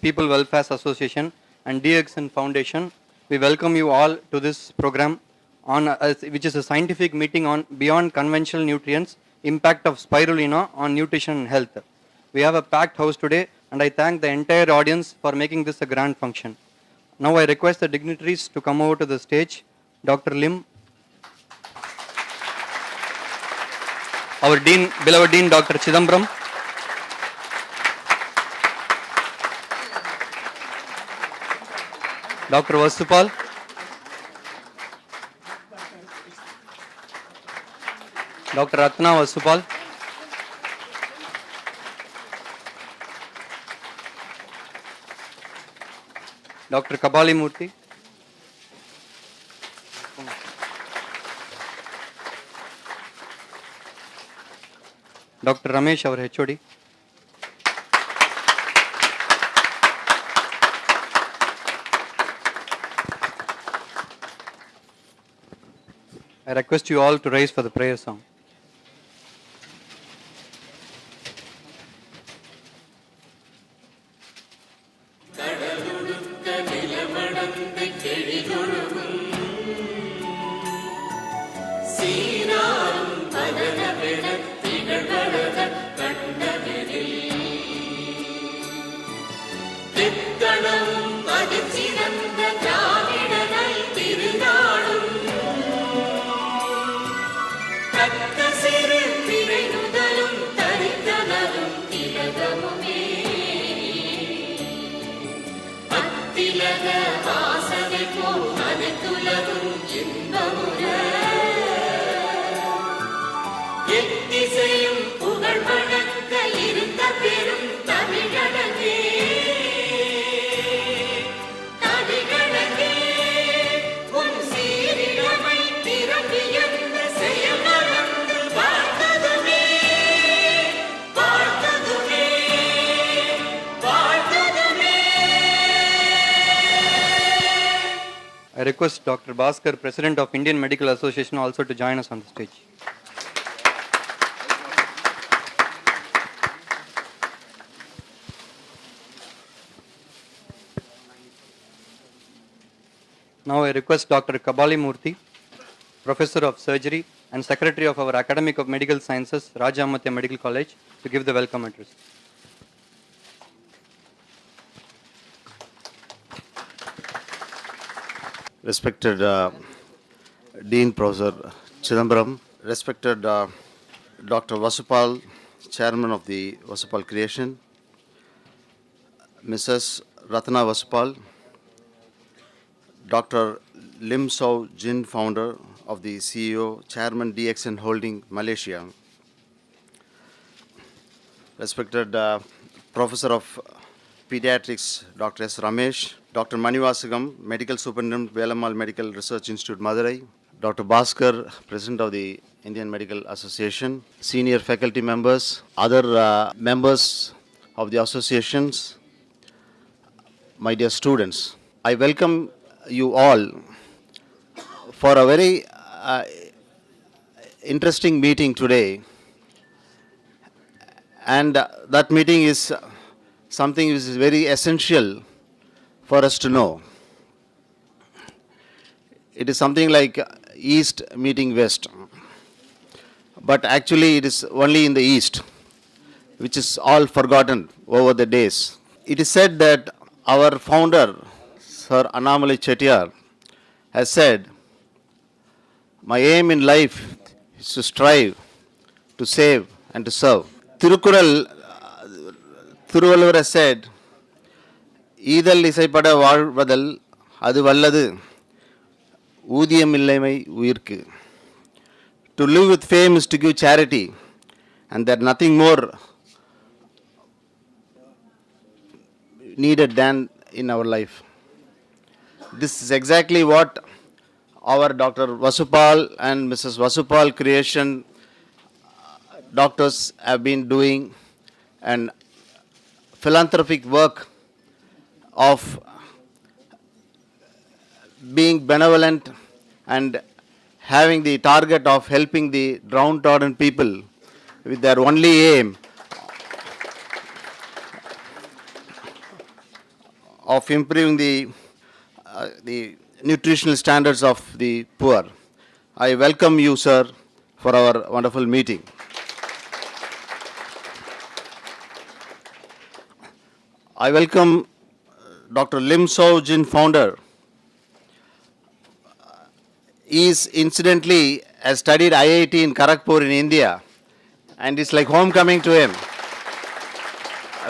People Welfare Association, and Dxn Foundation, we welcome you all to this program, which is a scientific meeting on beyond conventional nutrients, impact of spirulina on nutrition and health. We have a packed house today, and I thank the entire audience for making this a grand function. Now I request the dignitaries to come over to the stage. Dr. Lim, our Dean, beloved Dean Dr. Chidambaram, Dr. Vasupal, Dr. Ratna Vasupal, Dr. Kabali Murthy, Dr. Ramesh, our HOD, I request you all to rise for the prayer song. I request Dr. Bhaskar, President of Indian Medical Association, also to join us on the stage. Now I request Dr. Kabali Murthy, Professor of Surgery and Secretary of our Academic of Medical Sciences, Raja Amatya Medical College, to give the welcome address. Respected Dean Professor Chidambaram, respected Dr. Vasupal, Chairman of the Vasupalscreation, Mrs. Ratna Vasupal, Dr. Lim Sau Jin, Founder of the CEO, Chairman Dxn Holding Malaysia, respected Professor of Pediatrics, Dr. S. Ramesh, Dr. Manivasagam, Medical Superintendent, Velamal Medical Research Institute, Madurai, Dr. Bhaskar, President of the Indian Medical Association, senior faculty members, other members of the associations, my dear students. I welcome you all for a very interesting meeting today. And that meeting is something which is very essential for us to know. It is something like East meeting West. But actually it is only in the East, which is all forgotten over the days. It is said that our founder, Sir Annamala Chettiar, has said, "My aim in life is to strive, to save and to serve." Thiruvalluvar has said, "ஈதல் இசைப்பட வாழ்வதல் அது வல்லது ஊதியமில்லைமை உயிர்க்கு." To live with fame is to give charity, and there nothing more needed than in our life. This is exactly what our Dr. Vasupal and Mrs. Vasupalscreation doctors have been doing, and philanthropic work of being benevolent and having the target of helping the downtrodden people with their only aim of improving the nutritional standards of the poor. I welcome you, sir, for our wonderful meeting. I welcome Dr. Lim So Jin, founder. He is incidentally has studied IIT in Kharagpur in India, and it's like homecoming to him.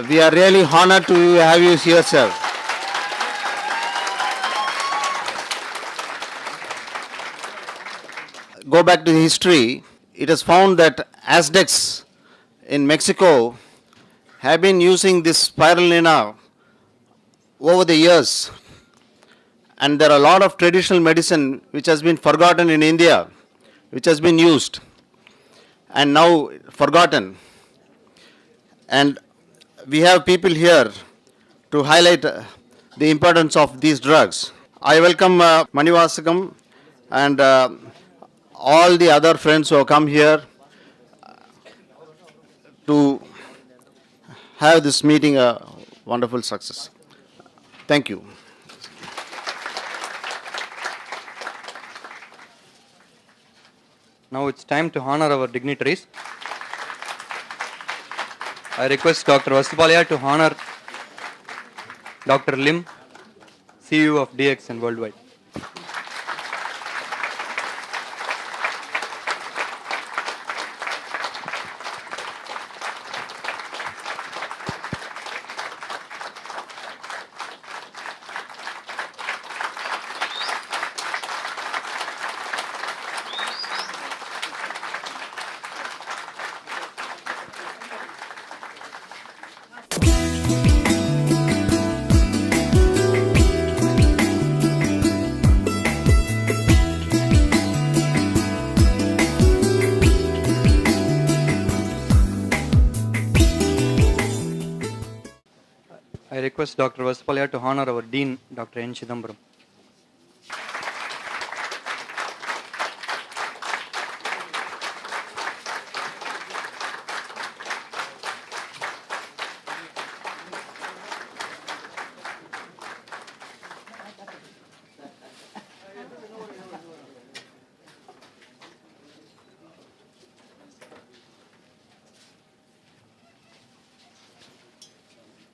We are really honored to have you here, sir. Go back to the history. It is found that Aztecs in Mexico have been using this spirulina over the years, and there are a lot of traditional medicine which has been forgotten in India, which has been used and now forgotten. And we have people here to highlight the importance of these drugs. I welcome Manivasagam and all the other friends who have come here to have this meeting a wonderful success. Thank you. Now it's time to honor our dignitaries. I request Dr. Vasupalscreation to honor Dr. Lim, CEO of Dxn Worldwide. I request Dr. Vasupalscreation to honor our Dean, Dr. N. Chidambaram.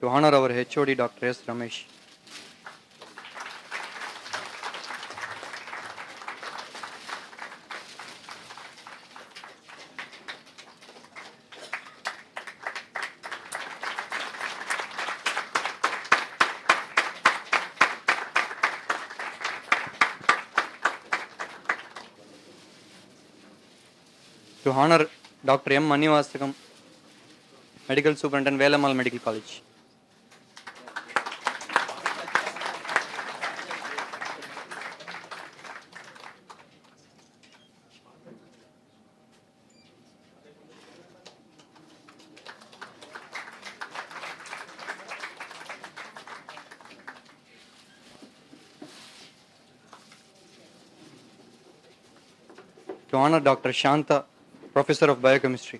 To honor our HOD, Dr. S. Ramesh. To honor Dr. M. Manivasagam, Medical Superintendent, Velamal Medical College. To honor Dr. Shanta, Professor of Biochemistry.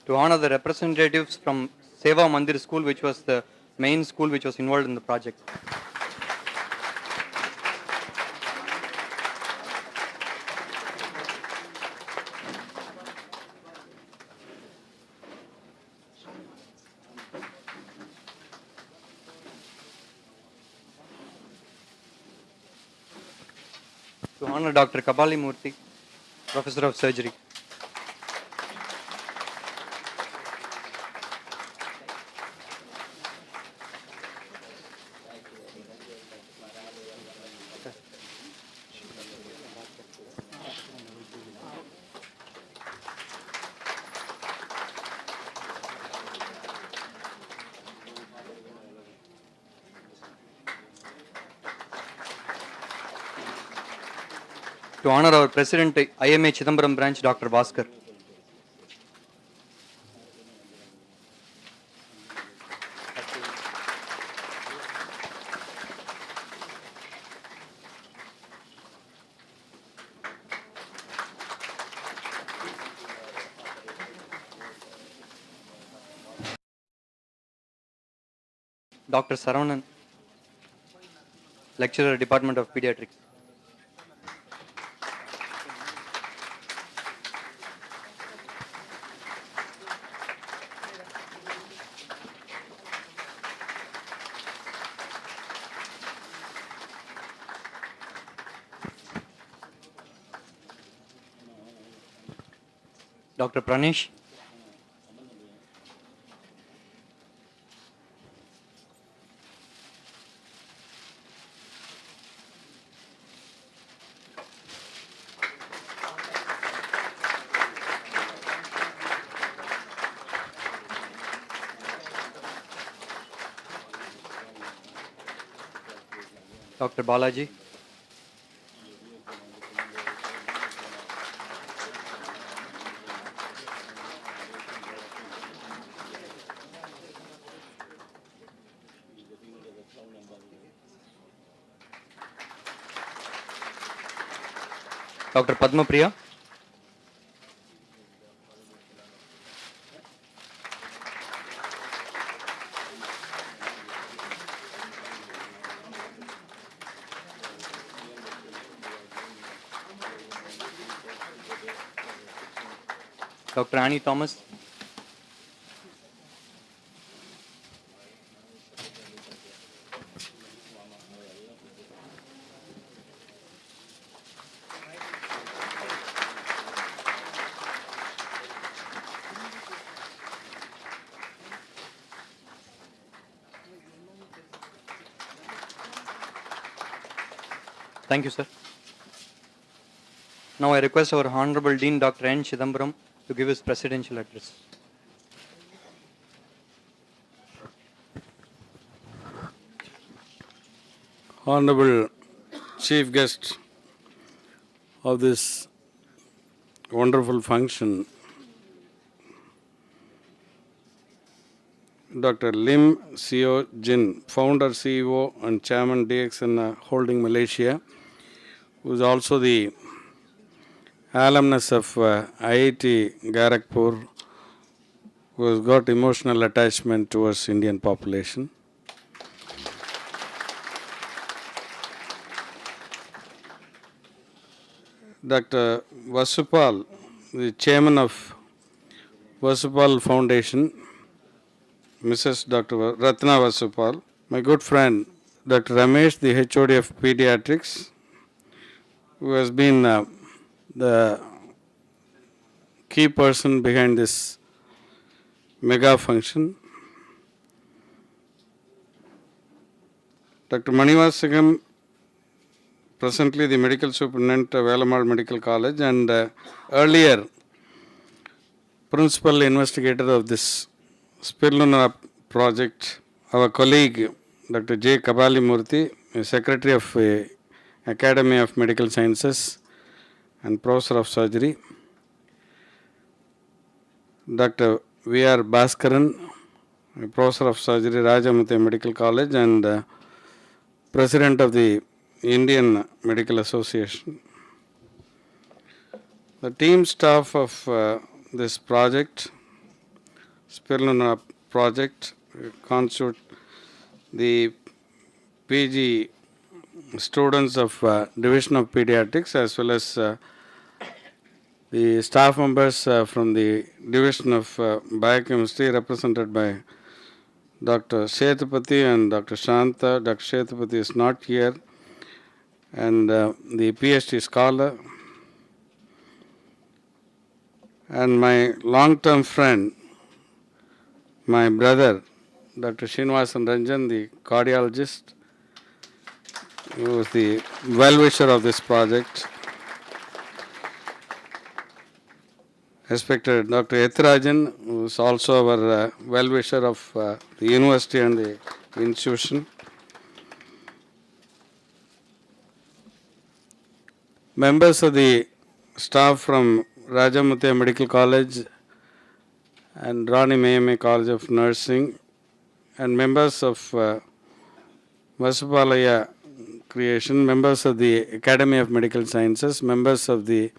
To honor the representatives from Seva Mandir School, which was the main school which was involved in the project. To honor Dr. Kapali Murthy, Professor of Surgery. To honor our President, IMA Chidambaram branch, Dr. Bhaskar. Dr. Saravanan, Lecturer, Department of Pediatrics. Dr. Pranesh, Dr. Balaji, Dr. Padma Priya, Dr. Annie Thomas, thank you, sir. Now I request our Honorable Dean Dr. N. Chidambaram to give his presidential address. Honorable Chief Guest of this wonderful function, Dr. Lim Seo Jin, Founder, CEO and Chairman Dxn Holding Malaysia, who is also the alumnus of IIT Gorakhpur, who has got emotional attachment towards Indian population. Dr. Vasupal, the chairman of Vasupal Foundation, Mrs. Dr. Ratna Vasupal, my good friend Dr. Ramesh, the HOD of Pediatrics, who has been the key person behind this mega function. Dr. Manivasagam, presently the medical superintendent of Velamal Medical College and earlier principal investigator of this Spirulina project, our colleague Dr. J. Kabalimurthy, Secretary of Academy of Medical Sciences and Professor of Surgery, Dr. V.R. Bhaskaran, Professor of Surgery, Rajamute Medical College and President of the Indian Medical Association. The team staff of this project, Spirulina project, constitute the PG students of Division of Pediatrics as well as the staff members from the Division of Biochemistry represented by Dr. Sethupathi and Dr. Shanta. Dr. Sethupathi is not here, and the PhD scholar and my long-term friend, my brother, Dr. Srinivasan Ranjan, the cardiologist, who is the well-wisher of this project. Respected Dr. Ethirajan, who is also our well-wisher of the university and the institution. Members of the staff from Rajamute Medical College and Rani Mayame College of Nursing, and members of Vasupalaya Creation, members of the Academy of Medical Sciences, members of the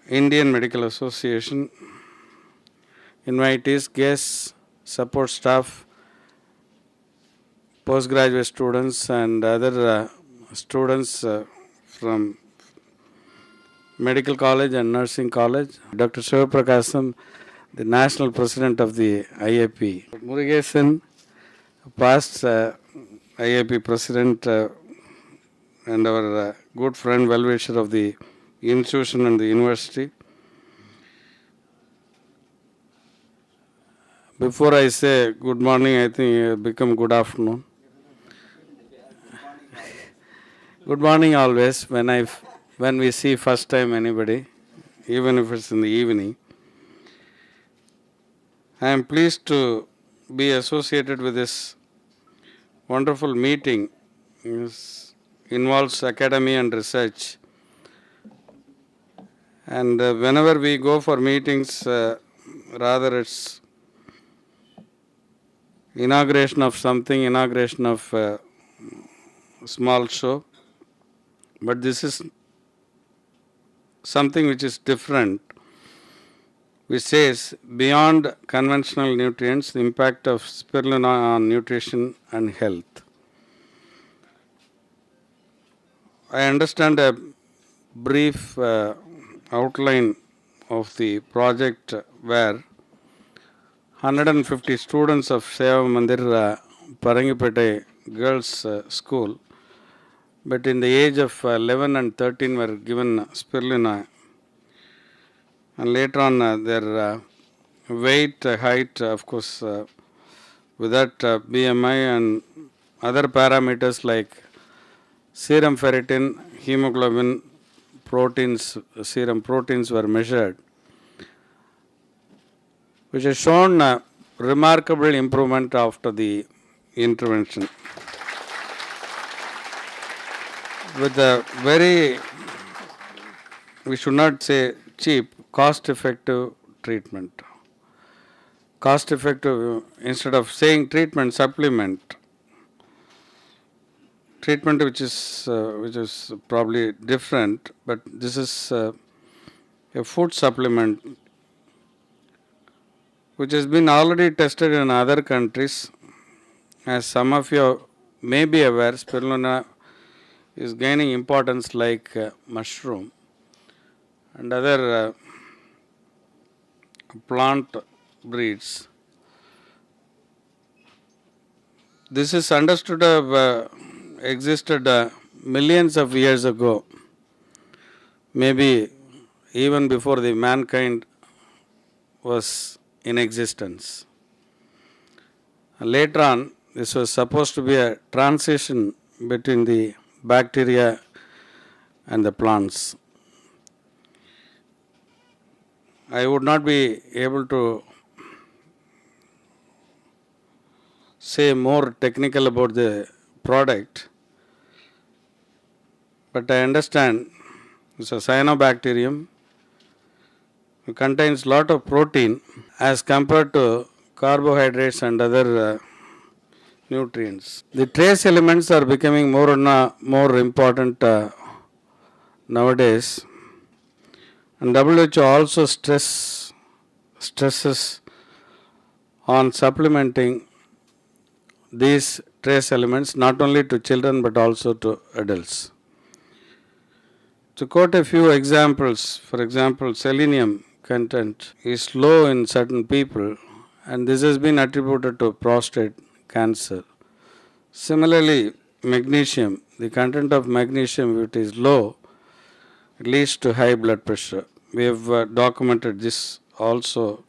Indian Medical Association, invitees, guests, support staff, postgraduate students and other students from Medical College and Nursing College. Dr. Shivaprakasam, the National President of the IAP. Murugesan, past IAP President and our good friend, well-wisher of the institution and the university. Before I say good morning, I think it become good afternoon. Good morning always when we see first time anybody, even if it's in the evening. I am pleased to be associated with this wonderful meeting. It involves academy and research. And whenever we go for meetings, rather it's inauguration of something, inauguration of a small show. But this is something which is different, which says beyond conventional nutrients, the impact of spirulina on nutrition and health. I understand a brief outline of the project where 150 students of Seva Mandir Parangipete Girls School, but in the age of 11 and 13 were given spirulina, and later on their weight, height, of course, with that BMI and other parameters like serum ferritin, hemoglobin, proteins, serum proteins were measured, which has shown a remarkable improvement after the intervention. With a very, we should not say cheap, cost-effective treatment. Cost-effective, instead of saying treatment, supplement. Treatment which is probably different, but this is a food supplement which has been already tested in other countries. As some of you may be aware, spirulina is gaining importance like mushroom and other plant breeds. This is understood to have existed millions of years ago, maybe even before the mankind was in existence. Later on, this was supposed to be a transition between the bacteria and the plants. I would not be able to say more technical about the product, but I understand it's a cyanobacterium. It contains lot of protein as compared to carbohydrates and other nutrients. The trace elements are becoming more and more important nowadays, and WHO also stresses on supplementing these trace elements not only to children but also to adults. To quote a few examples, for example, selenium content is low in certain people, and this has been attributed to prostate cancer. Similarly, magnesium, the content of magnesium, if it is low, it leads to high blood pressure. We have documented this also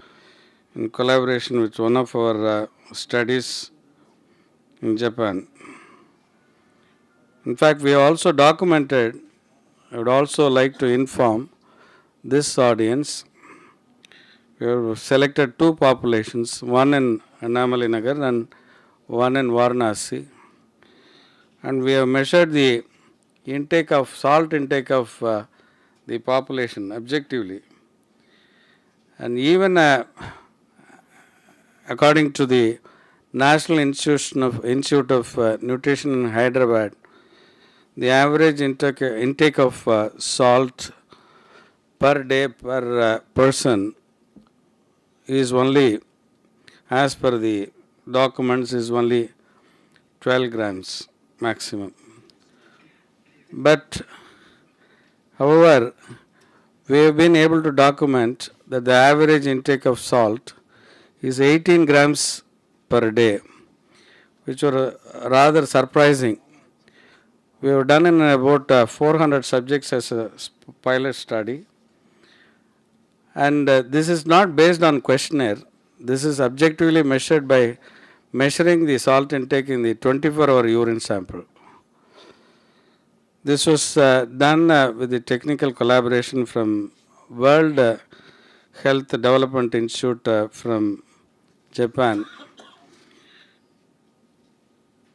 in collaboration with one of our studies in Japan. In fact, we also documented, I would also like to inform this audience, we have selected two populations, one in Anamali Nagar and one in Varanasi, and we have measured the intake of salt intake of the population objectively, and even according to the National Institute of Nutrition in Hyderabad, the average intake of salt per day per person is only, as per the documents, is only 12 grams maximum. But, however, we have been able to document that the average intake of salt is 18 grams per day, which were rather surprising. We have done in about 400 subjects as a pilot study, and this is not based on questionnaire. This is objectively measured by measuring the salt intake in the 24-hour urine sample. This was done with the technical collaboration from World Health Development Institute from Japan.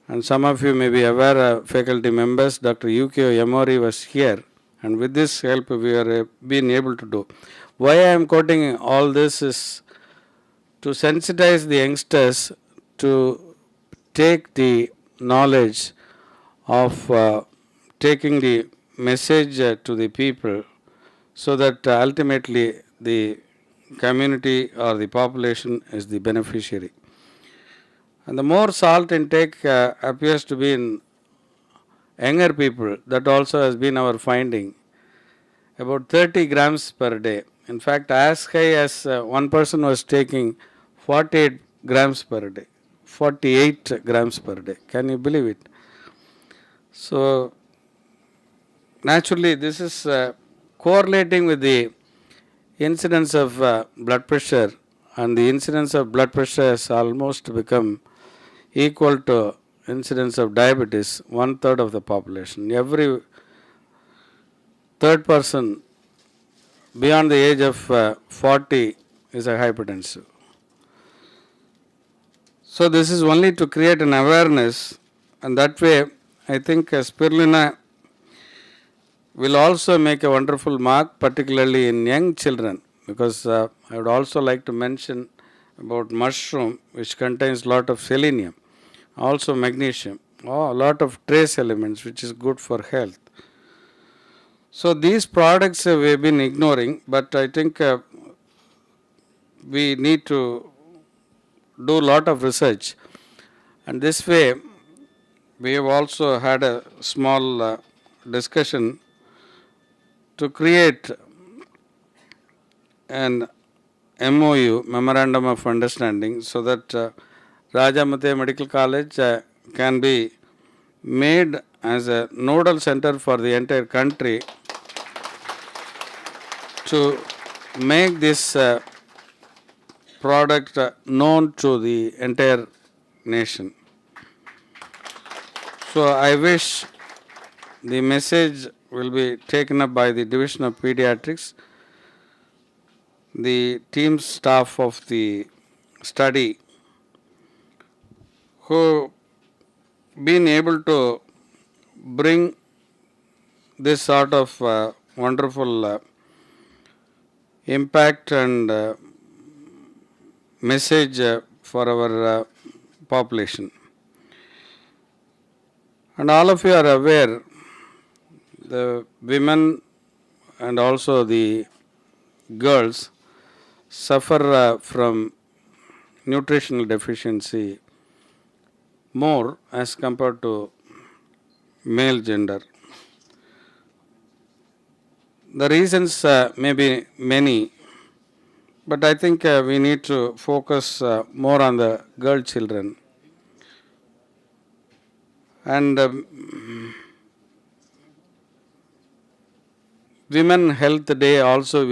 And some of you may be aware, faculty members, Dr. Yukio Yamori was here, and with this help we are being able to do. Why I am quoting all this is to sensitize the youngsters to take the knowledge of taking the message to the people, so that ultimately the community or the population is the beneficiary. And the more salt intake appears to be in younger people, that also has been our finding, about 30 grams per day. In fact, as high as one person was taking 48 grams per day. 48 grams per day. Can you believe it? So, naturally, this is correlating with the incidence of blood pressure, and the incidence of blood pressure has almost become equal to incidence of diabetes, 1/3 of the population. Every third person beyond the age of 40 is a hypertensive. So this is only to create an awareness, and that way I think spirulina will also make a wonderful mark, particularly in young children, because I would also like to mention about mushroom, which contains a lot of selenium, also magnesium, a lot of trace elements, which is good for health. So these products we have been ignoring, but I think we need to do a lot of research, and this way we have also had a small discussion to create an MOU, Memorandum of Understanding, so that Rajamate Medical College can be made as a nodal center for the entire country to make this product known to the entire nation. So I wish the message will be taken up by the Division of Pediatrics, the team staff of the study, who been able to bring this sort of wonderful impact and message for our population. And all of you are aware, the women and also the girls suffer from nutritional deficiency more as compared to male gender. The reasons may be many, but I think we need to focus more on the girl children. And Women Health Day also